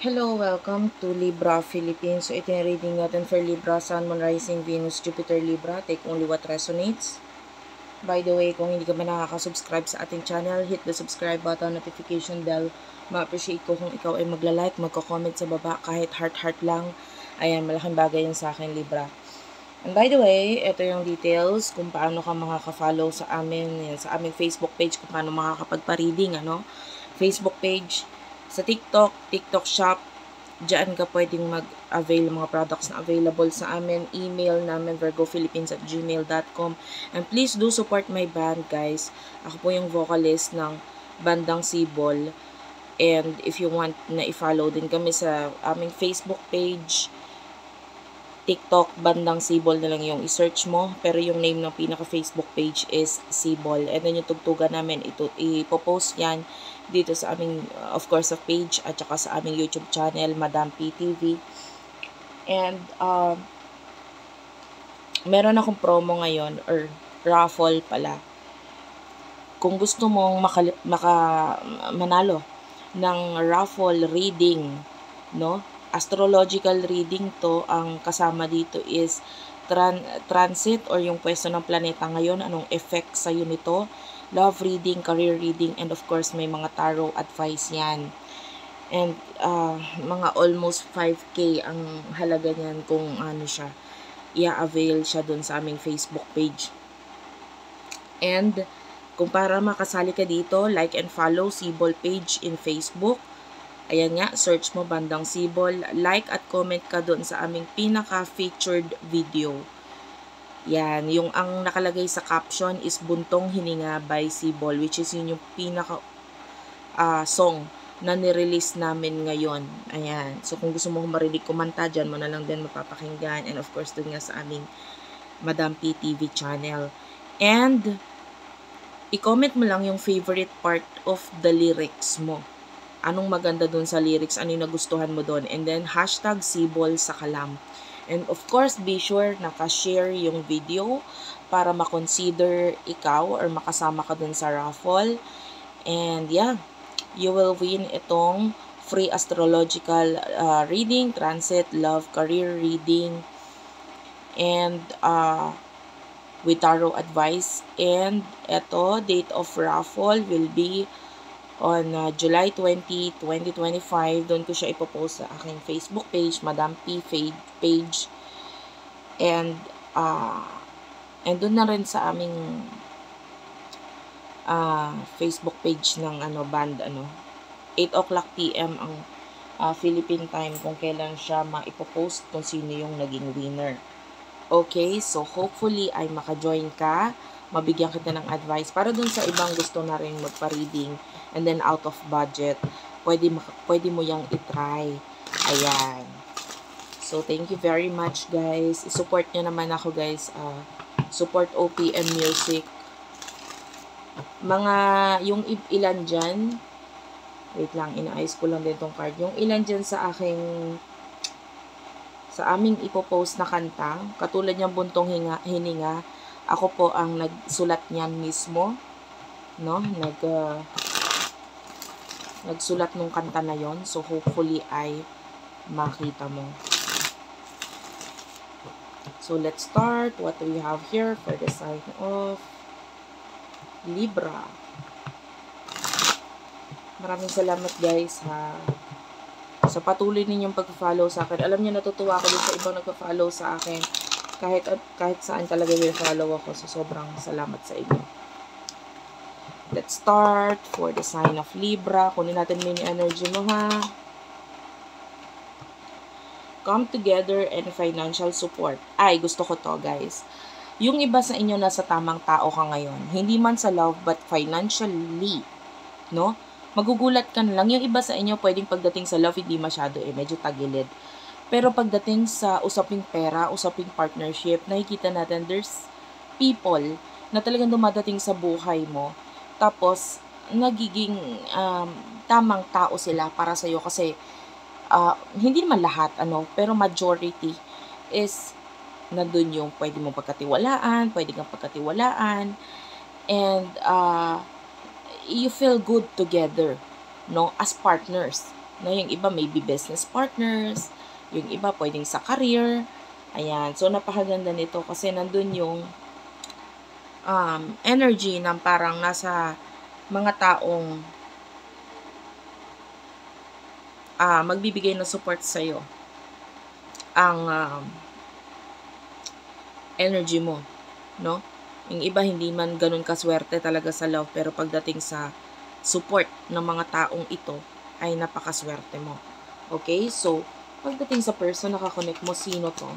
Hello, welcome to Libra Philippines. So, ito yung reading natin for Libra, Sun, Moon, Rising, Venus, Jupiter, Libra. Take only what resonates. By the way, kung hindi ka ba nakaka-subscribe sa ating channel, hit the subscribe button, notification bell. Ma-appreciate ko kung ikaw ay magla-like, magko-comment sa baba, kahit heart-heart lang. Ayan, malaking bagay yun sa akin, Libra. And by the way, ito yung details kung paano ka makaka-follow sa amin, yan, sa aming Facebook page, kung paano makakapagpa-reading, Facebook page, sa TikTok Shop, diyan ka pwedeng mag-avail mga products na available sa amin. Email namin virgophilippines@gmail.com. And please do support my band, guys. Ako po yung vocalist ng bandang Sibol. And if you want na i-follow din kami sa aming Facebook page, TikTok, bandang Sibol na lang yung i-search mo. Pero yung name ng pinaka-Facebook page is Sibol. And then yung tugtugan namin, ipopost yan dito sa aming, of course, sa page at saka sa aming YouTube channel, Madam PTV. And, meron akong promo ngayon, or raffle pala. Kung gusto mong manalo ng raffle reading, no? Astrological reading to, ang kasama dito is transit or yung pwesto ng planeta ngayon, anong effect sa'yo nito, love reading, career reading, and of course may mga tarot advice yan. And mga almost 5K ang halaga niyan kung ano siya, i-avail siya dun sa aming Facebook page. And kung para makasali ka dito, like and follow Sibol page in Facebook. Ayan nga, search mo bandang Sibol. Like at comment ka doon sa aming pinaka-featured video. Yan, yung ang nakalagay sa caption is Buntong Hininga by Sibol, which is yun yung pinaka song na nirelease namin ngayon. Ayan, so kung gusto mo marinig kumanta, dyan mo na lang din mapapakinggan. And of course, doon nga sa aming Madam PTV channel. And i-comment mo lang yung favorite part of the lyrics mo. Anong maganda dun sa lyrics, ano yung nagustuhan mo dun. And then, hashtag Sibol sa Kalam. And of course, be sure naka-share yung video para makonsider ikaw or makasama ka dun sa raffle. And yeah, you will win itong free astrological reading, transit, love, career reading, and with tarot advice. And ito, date of raffle will be on July 20, 2025. Doon ko siya ipopost sa aking Facebook page, Madam P page. And doon na rin sa aming Facebook page ng band 8 o'clock PM ang Philippine time kung kailan siya maipopost kung sino yung naging winner. Okay, so hopefully ay maka-join ka, mabigyan kita ng advice para dun sa ibang gusto na rin magpa-reading and then out of budget, pwede mo yang i-try. Ayan. So, thank you very much, guys. I-support nyo naman ako, guys. Support OPM Music. Yung ilan dyan, wait lang, inaayos ko lang din tong card. Yung ilan dyan sa aming ipopost na kanta, katulad niyang Buntong Hininga, ako po ang nagsulat niyan mismo, no? Nagsulat nung kanta na yon, so hopefully ay makita mo. So let's start. What do we have here for the sign of Libra? Maraming salamat, guys, sa patuloy ninyong pag-follow sa akin. Alam niyo, natutuwa ako din sa ibang nagpa-follow sa akin. Kahit saan talaga will-follow ako. So, sobrang salamat sa inyo. Let's start for the sign of Libra. Kunin natin mini energy mo, ha? Come together and financial support. Ay, gusto ko to, guys. Yung iba sa inyo nasa tamang tao ka ngayon. Hindi man sa love, but financially. No? Magugulat ka na lang. Yung iba sa inyo, pwedeng pagdating sa love, hindi masyado medyo tagilid. Pero pagdating sa usaping pera, usaping partnership, nakikita natin there's people na talagang dumadating sa buhay mo. Tapos, nagiging tamang tao sila para sa'yo kasi hindi naman lahat, pero majority is nandun yung pwede mong pagkatiwalaan, pwede kang pagkatiwalaan, and you feel good together, no, as partners, No, yung iba maybe business partners, yung iba pwedeng sa career. Ayan. So, napakaganda nito kasi nandun yung energy ng parang nasa mga taong magbibigay ng support sa'yo. Ang energy mo, no? Yung iba hindi man ganun kaswerte talaga sa love, pero pagdating sa support ng mga taong ito, ay napakaswerte mo. Okay? So, pagdating sa person, nakakonect mo, sino to?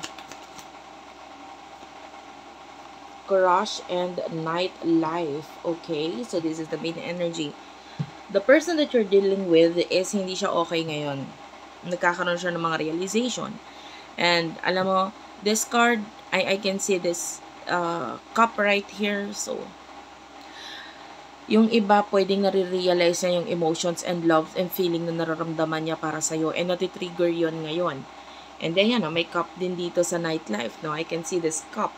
Crush and night life. Okay? So, this is the main energy. The person that you're dealing with is hindi siya okay ngayon. Nagkakaroon siya ng mga realization. And, alam mo, this card, I can see this cup right here. So, yung iba, pwedeng nare-realize niya yung emotions and love and feeling na nararamdaman niya para sa'yo. And natitrigger yon ngayon. And then, yan, may cup din dito sa nightlife. No? I can see this cup.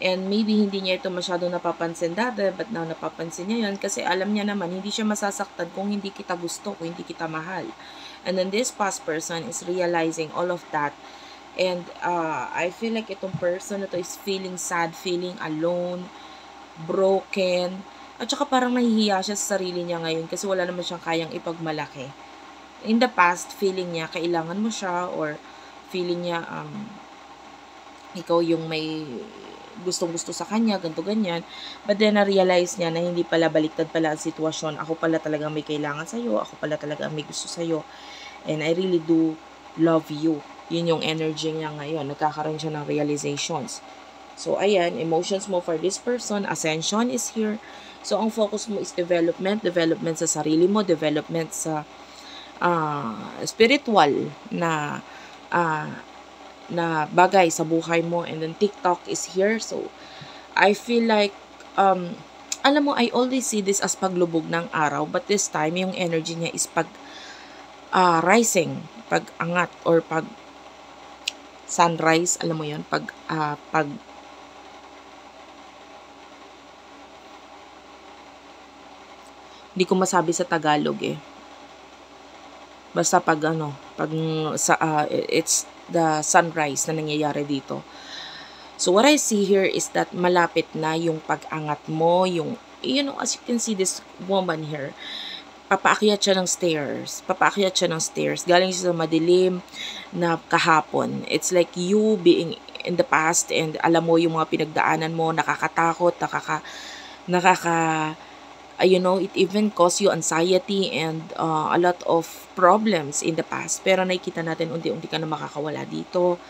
And maybe hindi niya ito masyado napapansin dati, but now napapansin niya yun kasi alam niya naman, hindi siya masasaktan kung hindi kita gusto, kung hindi kita mahal. And then this past person is realizing all of that. And I feel like itong person na to is feeling sad, feeling alone, broken, at saka parang nahihiya siya sa sarili niya ngayon kasi wala naman siyang kayang ipagmalaki. In the past, feeling niya kailangan mo siya, or feeling niya ikaw yung may gustong-gusto sa kanya, ganto ganyan. But then, na-realize niya na hindi pala, baliktad pala ang sitwasyon. Ako pala talaga may kailangan sa'yo. Ako pala talaga may gusto sa'yo. And I really do love you. Yun yung energy niya ngayon. Nagkakaroon siya ng realizations. So, ayan, emotions mo for this person. Ascension is here. So, ang focus mo is development. Development sa sarili mo. Development sa spiritual na na bagay sa buhay mo. And then TikTok is here. So, I feel like, alam mo, I always see this as paglubog ng araw. But this time, yung energy niya is rising, pag-angat, or pag sunrise, alam mo yun, hindi ko masabi sa Tagalog eh. Basta it's the sunrise na nangyayari dito. So, what I see here is that malapit na yung pag-angat mo, as you can see this woman here, papaakyat siya ng stairs. Galing siya sa madilim na kahapon. It's like you being in the past and alam mo yung mga pinagdaanan mo, nakakatakot, it even cause you anxiety and a lot of problems in the past. Pero nakikita natin unti-unti ka na makakawala dito.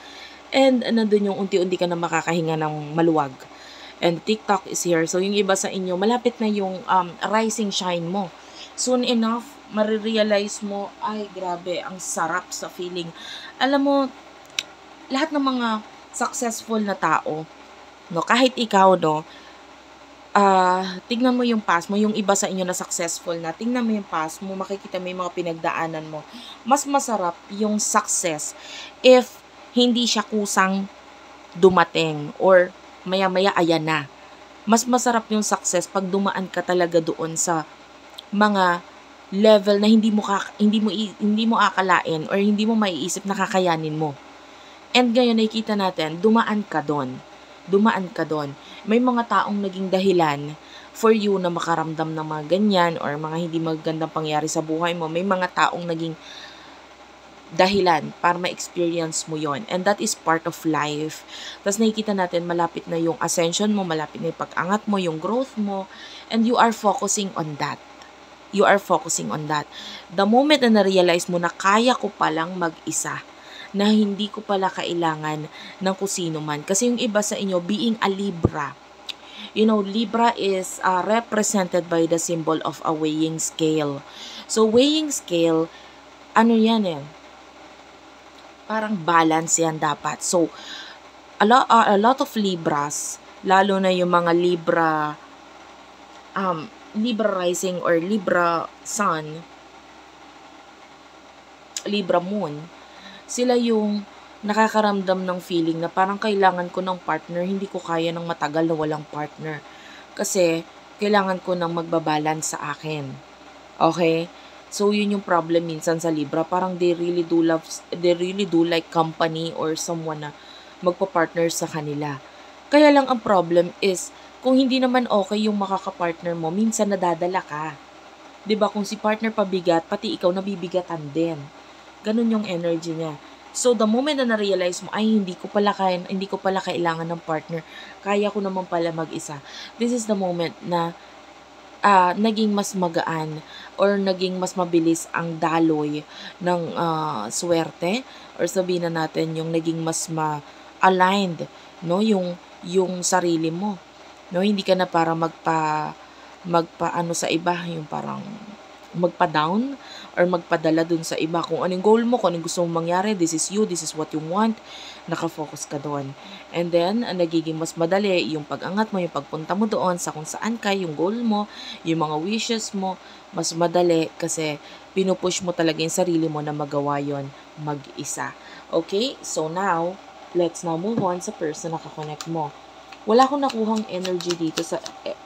And nandun yung unti-unti ka na makakahinga ng maluwag. And TikTok is here. So yung iba sa inyo, malapit na yung rising shine mo. Soon enough, marirealize mo, ay grabe, ang sarap sa feeling. Alam mo, lahat ng mga successful na tao, no, kahit ikaw, no, tignan mo yung past mo, yung iba sa inyo na successful na, tignan mo yung past mo, makikita mo yung mga pinagdaanan mo. Mas masarap yung success if hindi siya kusang dumating or maya-maya ayan na. Mas masarap yung success pag dumaan ka talaga doon sa mga level na hindi mo akalain or hindi mo maiisip na kakayanin mo. And ngayon nakikita natin, dumaan ka doon. May mga taong naging dahilan for you na makaramdam ng mga ganyan or mga hindi magandang pangyari sa buhay mo. May mga taong naging dahilan para ma-experience mo yon. And that is part of life. Tapos nakikita natin, malapit na yung ascension mo, malapit na yung pag-angat mo, yung growth mo, and you are focusing on that. The moment na na-realize mo na kaya ko palang mag-isa, na hindi ko pala kailangan ng kusino man. Kasi yung iba sa inyo, being a Libra. Libra is represented by the symbol of a weighing scale. So, weighing scale, ano yan eh? Parang balance yan dapat. So, a lot of Libras, lalo na yung mga Libra rising or Libra sun, Libra moon, sila yung nakakaramdam ng feeling na parang kailangan ko ng partner, hindi ko kaya ng matagal na walang partner. Kasi, kailangan ko ng magbabalance sa akin. Okay? So, yun yung problem minsan sa Libra. Parang they really do like company or someone na magpa-partner sa kanila. Kaya lang ang problem is, kung hindi naman okay yung makaka-partner mo, minsan nadadala ka. 'Di ba kung si partner pabigat, pati ikaw nabibigatan din. Ganun yung energy niya. So, the moment na na-realize mo, ay, hindi ko pala kailangan ng partner. Kaya ko naman pala mag-isa. This is the moment na naging mas magaan or naging mas mabilis ang daloy ng swerte, or sabihin na natin yung naging mas aligned, no, yung sarili mo, no, hindi ka na para magpa ano sa iba, yung parang magpa-down or magpadala dun sa iba. Kung anong goal mo, kung anong gusto mong mangyari, this is you, this is what you want, nakafocus ka doon. And then, nagiging mas madali yung pag-angat mo, yung pagpunta mo doon sa kung saan ka, yung goal mo, yung mga wishes mo, mas madali kasi pinupush mo talaga yung sarili mo na magawa yon mag-isa. Okay? So now, let's now move on sa person na kakonect mo. Wala akong nakuhang energy dito sa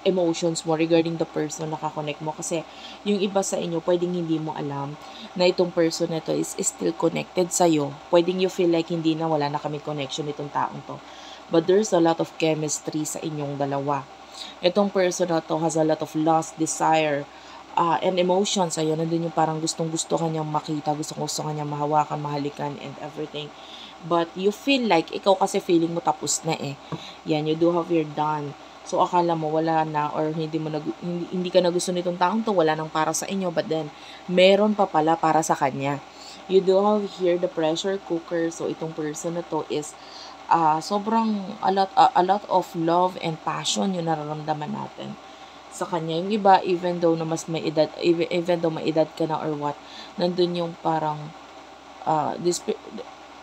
emotions mo regarding the person na kakonect mo, kasi yung iba sa inyo, pwedeng hindi mo alam na itong person na to is still connected sa'yo. Pwedeng you feel like hindi na, wala na kami connection itong taong to. But there's a lot of chemistry sa inyong dalawa. Itong person na to has a lot of lust, desire, and emotion sa'yo. Nandun yung parang gustong-gusto kanyang makita, gustong-gusto kanyang mahawakan, mahalikan, and everything. But you feel like, ikaw kasi feeling mo tapos na eh. Yan, you do have your done. So, akala mo wala na, or hindi ka na gusto nitong taong to, wala nang para sa inyo, but then, meron pa pala para sa kanya. You do have here the pressure cooker. So, itong person na to is sobrang a lot of love and passion yung nararamdaman natin sa kanya. Yung iba, even though may edad ka na or what, nandun yung parang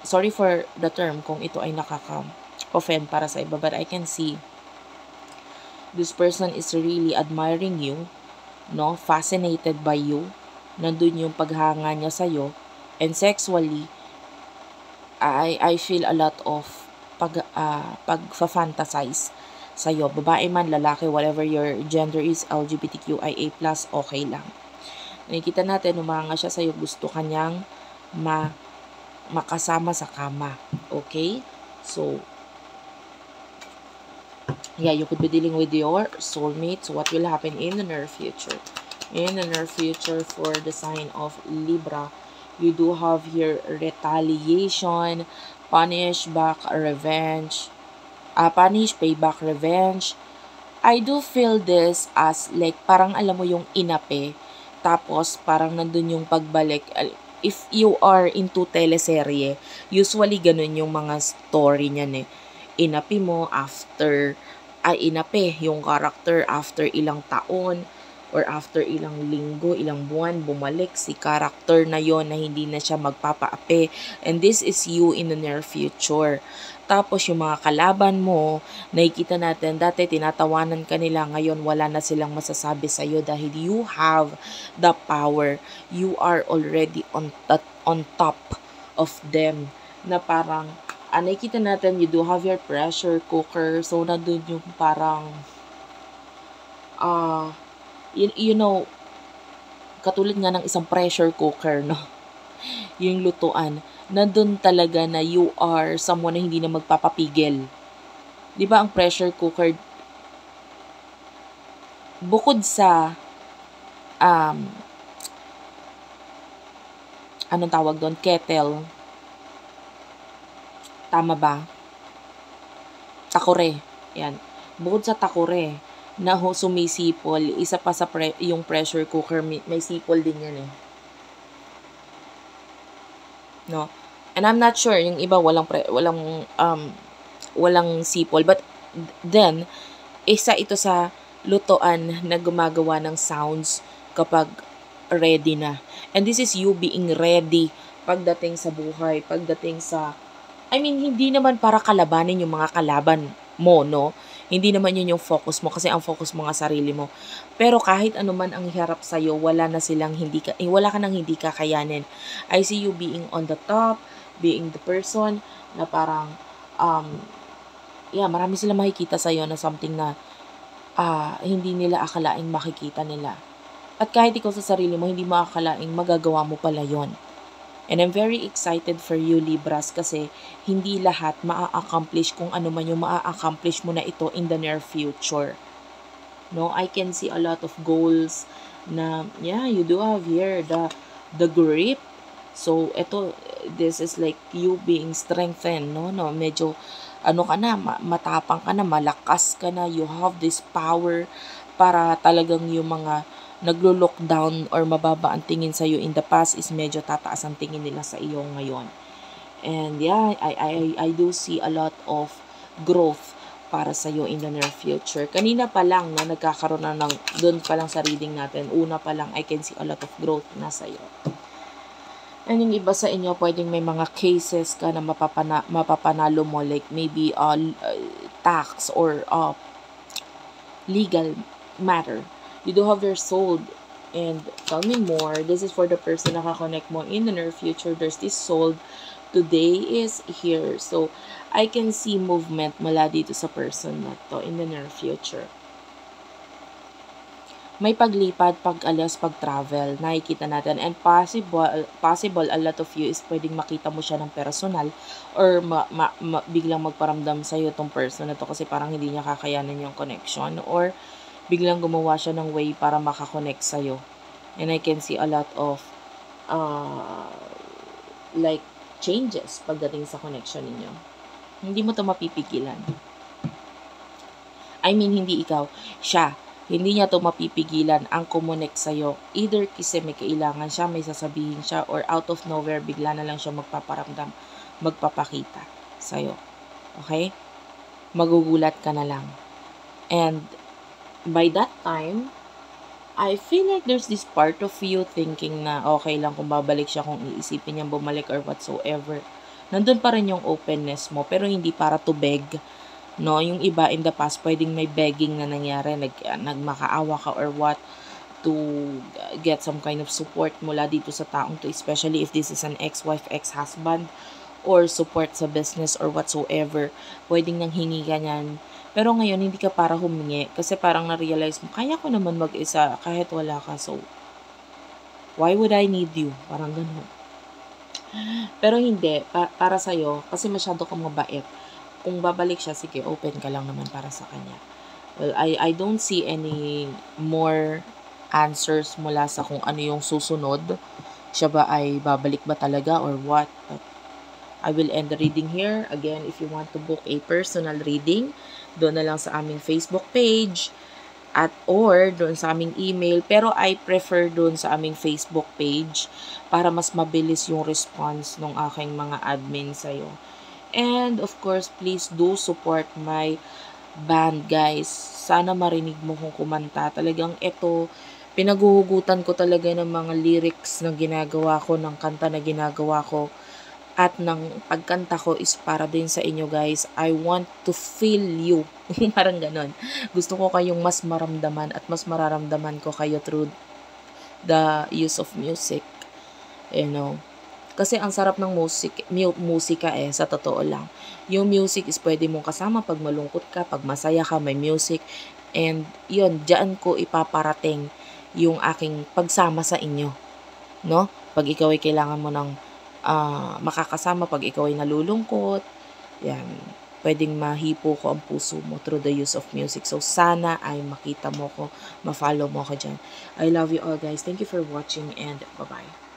sorry for the term kung ito ay nakaka-offend para sa iba, but I can see this person is really admiring you, no? Fascinated by you. Nandun yung paghanga niya sa'yo. And sexually, I feel a lot of pagfa-fantasize sa'yo. Babae man, lalaki, whatever your gender is, LGBTQIA+, okay lang. Nakikita natin, umanga siya sa'yo, gusto kanyang makasama sa kama. Okay? So, yeah, you could be dealing with your soulmate. So, what will happen in the near future? In the near future for the sign of Libra, you do have here retaliation, punish, payback, revenge. I do feel this as like, parang alam mo yung inape, tapos parang nandun yung pagbalik. If you are into teleserye, usually ganun yung mga story niyan eh. Inapi mo inapi yung character after ilang taon or after ilang linggo, ilang buwan, bumalik si character na yon na hindi na siya magpapaapi. And this is you in the near future. Tapos yung mga kalaban mo, nakikita natin, dati tinatawanan ka nila, ngayon wala na silang masasabi sa'yo dahil you have the power. You are already on top of them. Na parang, nakikita natin, you do have your pressure cooker. So, nandun yung parang, you know, katulad nga ng isang pressure cooker, no? Yung lutuan, nandun talaga na you are someone na hindi na magpapapigil. Di ba ang pressure cooker, bukod sa, anong tawag doon? Kettle. Tama ba? Takore. Yan. Bukod sa takore, na sumisipol, isa pa sa yung pressure cooker, may sipol din yan eh. No? And I'm not sure, yung iba walang sipol, but then isa ito sa lutuan na gumagawa ng sounds kapag ready na. And this is you being ready pagdating sa buhay, pagdating sa, hindi naman para kalabanin yung mga kalaban mo, no? Hindi naman yun yung focus mo, kasi ang focus mo nga sarili mo. Pero kahit ano man ang hiharap sa'yo, wala ka nang hindi kakayanin. I see you being on the top, being the person na parang, marami silang makikita sa'yo na something na hindi nila akalaing makikita nila. At kahit ikaw sa sarili mo, hindi mo akalaing magagawa mo pala yon. And I'm very excited for you, Libras, kasi hindi lahat maa-accomplish kung ano man yung maa-accomplish mo na ito in the near future. No, I can see a lot of goals na, yeah, you do have here the grip. So, this is like you being strengthened, no? Medyo, ano ka na, matapang ka na, malakas ka na, you have this power para talagang yung mga naglo-look down or mababa ang tingin sa'yo in the past is medyo tataas ang tingin nila sa iyo ngayon. And yeah, I do see a lot of growth para sa iyo in the near future. Kanina pa lang na nagkakaroon na doon pa lang sa reading natin, una pa lang, I can see a lot of growth na sa iyo. And yung iba sa inyo, pwedeng may mga cases ka na mapapanalo mo, like maybe tax or legal matter. You do have your soul. And tell me more. This is for the person na kakonect mo in the near future. There's this soul. Today is here. So, I can see movement mula dito sa person na to in the near future. May paglipat, pag-alis, pag-travel, nakikita natin. And possible a lot of you is pwedeng makita mo siya ng personal or biglang magparamdam sa'yo tong person na to kasi parang hindi niya kakayanan yung connection or biglang gumawa siya ng way para makakonect sa'yo. And I can see a lot of like changes pagdating sa connection ninyo. Hindi mo to mapipigilan. I mean, hindi ikaw, siya. Hindi niya to mapipigilan ang kumonek sa'yo. Either kasi may kailangan siya, may sasabihin siya, or out of nowhere, bigla na lang siya magpaparamdam, magpapakita sa'yo. Okay? Magugulat ka na lang. And by that time, I feel like there's this part of you thinking na okay lang kung babalik siya, kung iisipin niyang bumalik or whatsoever. Nandun pa rin yung openness mo, pero hindi para to beg. No, yung iba in the past, pwedeng may begging na nangyari, nagmakaawa ka or what, to get some kind of support mula dito sa taong to, especially if this is an ex-wife, ex-husband, or support sa business or whatsoever. Pwedeng nang hingi ka niyan. Pero ngayon, hindi ka para humingi kasi parang na-realize mo, kaya ko naman mag-isa kahit wala ka. So, why would I need you? Parang ganun. Pero hindi, para sa'yo, kasi masyado kang mabait. Kung babalik siya, sige, open ka lang naman para sa kanya. Well, I don't see any more answers mula sa kung ano yung susunod. Siya ba ay babalik ba talaga or what? But I will end the reading here. Again, if you want to book a personal reading, doon na lang sa aming Facebook page or doon sa aming email. Pero I prefer doon sa aming Facebook page para mas mabilis yung response ng aking mga admin sa'yo. And of course, please do support my band, guys. Sana marinig mo kung kumanta. Talagang ito, pinaguhugutan ko talaga ng mga lyrics na ginagawa ko, ng kanta na ginagawa ko. At ng pagkanta ko is para din sa inyo, guys. I want to feel you. Parang ganon. Gusto ko kayong mas maramdaman at mas mararamdaman ko kayo through the use of music. You know. Kasi ang sarap ng musika sa totoo lang. Yung music is pwede mong kasama pag malungkot ka, pag masaya ka, may music. And yun, diyan ko ipaparating yung aking pagsama sa inyo. No? Pag ikaw ay kailangan mo ng makakasama, pag ikaw ay nalulungkot, yan, pwedeng mahipo ko ang puso mo through the use of music. So, sana ay makita mo ko, ma-follow mo ko dyan. I love you all, guys. Thank you for watching and bye-bye.